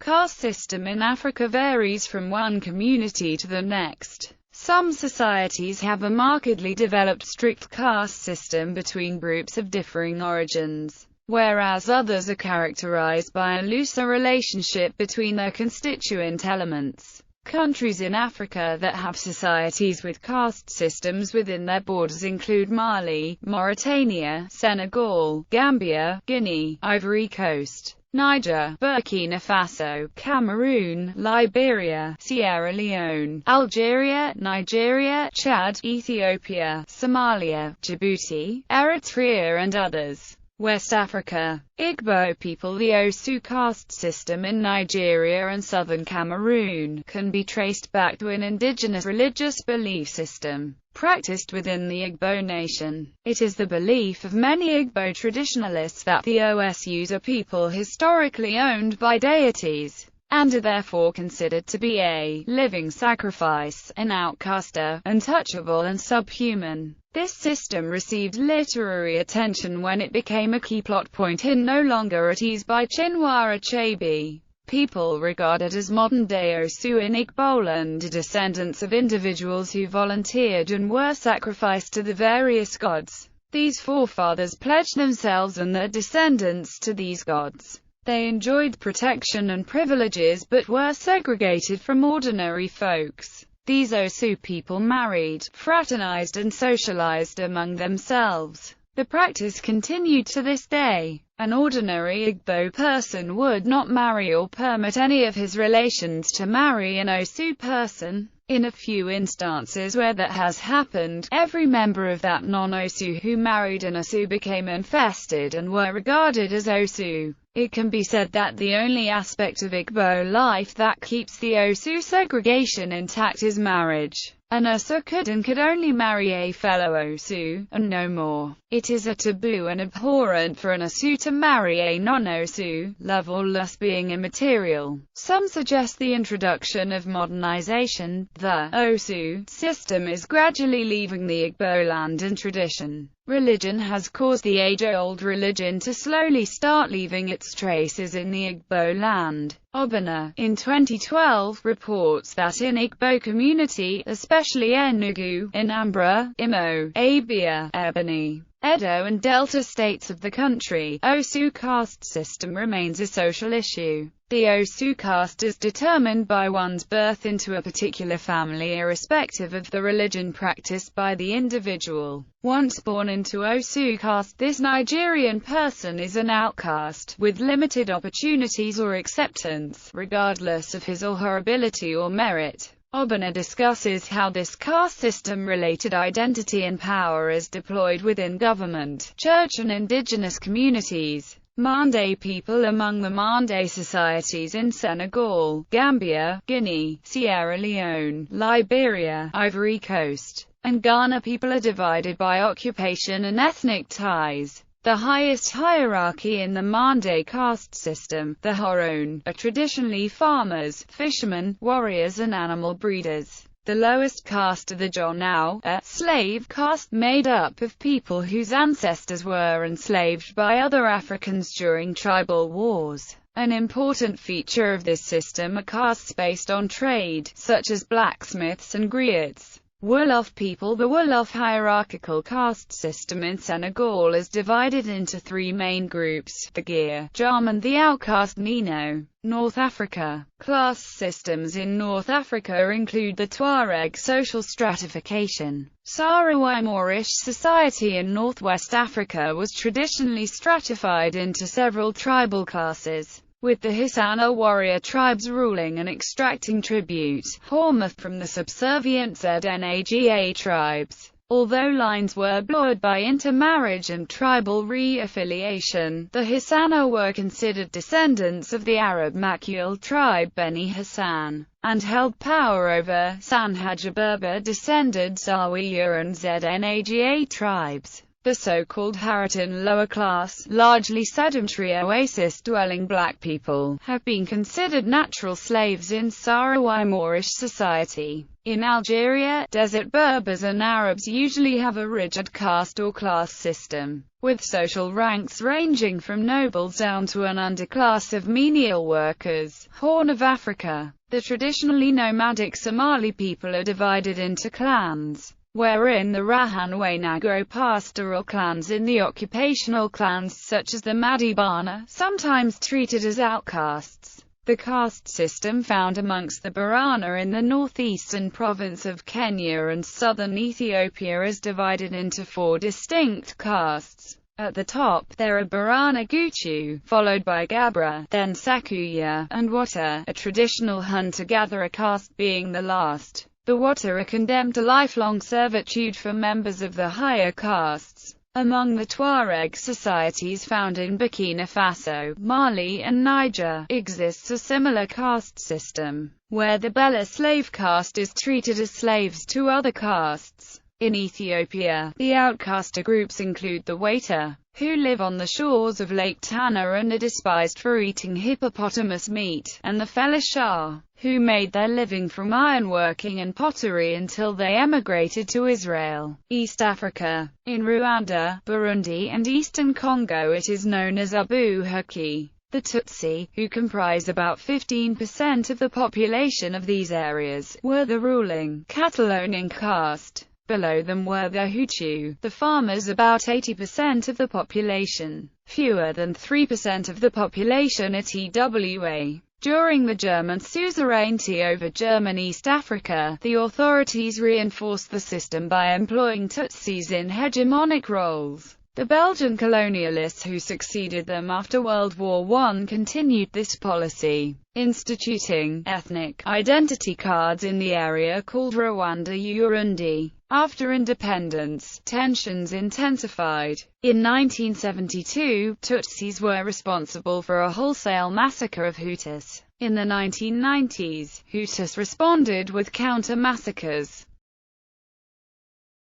caste system in Africa varies from one community to the next. Some societies have a markedly developed strict caste system between groups of differing origins, whereas others are characterized by a looser relationship between their constituent elements. Countries in Africa that have societies with caste systems within their borders include Mali, Mauritania, Senegal, Gambia, Guinea, Ivory Coast, Niger, Burkina Faso, Cameroon, Liberia, Sierra Leone, Algeria, Nigeria, Chad, Ethiopia, Somalia, Djibouti, Eritrea and others. West Africa. Igbo people. The Osu caste system in Nigeria and southern Cameroon can be traced back to an indigenous religious belief system practiced within the Igbo nation. It is the belief of many Igbo traditionalists that the Osus are people historically owned by deities, and are therefore considered to be a living sacrifice, an outcaster, untouchable and subhuman. This system received literary attention when it became a key plot point in No Longer at Ease by Chinua Achebe. People regarded as modern-day Osu in Igboland are descendants of individuals who volunteered and were sacrificed to the various gods. These forefathers pledged themselves and their descendants to these gods. They enjoyed protection and privileges but were segregated from ordinary folks. These Osu people married, fraternized and socialized among themselves. The practice continued to this day. An ordinary Igbo person would not marry or permit any of his relations to marry an Osu person. In a few instances where that has happened, every member of that non-Osu who married an Osu became infested and were regarded as Osu. It can be said that the only aspect of Igbo life that keeps the Osu segregation intact is marriage. An Osu could only marry a fellow Osu, and no more. It is a taboo and abhorrent for an Osu to marry a non-Osu, love or lust being immaterial. Some suggest the introduction of modernization. The Osu system is gradually leaving the Igbo land and tradition. Religion has caused the age-old religion to slowly start leaving its traces in the Igbo land. Obana, in 2012, reports that in Igbo community, especially Enugu, Anambra, Imo, Abia, Ebonyi, Edo and Delta states of the country, Osu caste system remains a social issue. The Osu caste is determined by one's birth into a particular family irrespective of the religion practiced by the individual. Once born into Osu caste, this Nigerian person is an outcast, with limited opportunities or acceptance, regardless of his or her ability or merit. Obana discusses how this caste system-related identity and power is deployed within government, church and indigenous communities. Mande people. Among the Mande societies in Senegal, Gambia, Guinea, Sierra Leone, Liberia, Ivory Coast, and Ghana, people are divided by occupation and ethnic ties. The highest hierarchy in the Mande caste system, the Horon, are traditionally farmers, fishermen, warriors and animal breeders. The lowest caste are the Jonau, a slave caste made up of people whose ancestors were enslaved by other Africans during tribal wars. An important feature of this system are castes based on trade, such as blacksmiths and griots. Wolof people. The Wolof hierarchical caste system in Senegal is divided into three main groups, the Gear, Jam and the outcast Nino. North Africa. Class systems in North Africa include the Tuareg social stratification. Sahrawi Moorish society in northwest Africa was traditionally stratified into several tribal classes, with the Hispano warrior tribes ruling and extracting tribute, Horma, from the subservient Znaga tribes. Although lines were blurred by intermarriage and tribal re-affiliation, the Hispano were considered descendants of the Arab Makul tribe Beni Hassan, and held power over Sanhaja Berber-descended Zawiya and Znaga tribes. The so-called Haritan lower class, largely sedentary oasis-dwelling black people, have been considered natural slaves in Sahrawi Moorish society. In Algeria, desert Berbers and Arabs usually have a rigid caste or class system, with social ranks ranging from nobles down to an underclass of menial workers. Horn of Africa. The traditionally nomadic Somali people are divided into clans, wherein the Rahanwe agro-pastoral clans in the occupational clans such as the Madibana, sometimes treated as outcasts. The caste system found amongst the Borana in the northeastern province of Kenya and southern Ethiopia is divided into 4 distinct castes. At the top, there are Borana Guchu, followed by Gabra, then Sakuya, and Wata, a traditional hunter-gatherer caste being the last. The Wata are condemned to lifelong servitude for members of the higher castes. Among the Tuareg societies found in Burkina Faso, Mali and Niger, exists a similar caste system, where the Bela slave caste is treated as slaves to other castes. In Ethiopia, the outcaster groups include the Weta, who live on the shores of Lake Tana and are despised for eating hippopotamus meat, and the Felishah, who made their living from ironworking and pottery until they emigrated to Israel. East Africa. In Rwanda, Burundi and eastern Congo it is known as Abu Haki. The Tutsi, who comprise about 15% of the population of these areas, were the ruling, cattle-owning caste. Below them were the Hutu, the farmers, about 80% of the population, fewer than 3% of the population at EWA. During the German suzerainty over German East Africa, the authorities reinforced the system by employing Tutsis in hegemonic roles. The Belgian colonialists who succeeded them after World War I continued this policy, instituting ethnic identity cards in the area called Rwanda-Urundi. After independence, tensions intensified. In 1972, Tutsis were responsible for a wholesale massacre of Hutus. In the 1990s, Hutus responded with counter-massacres.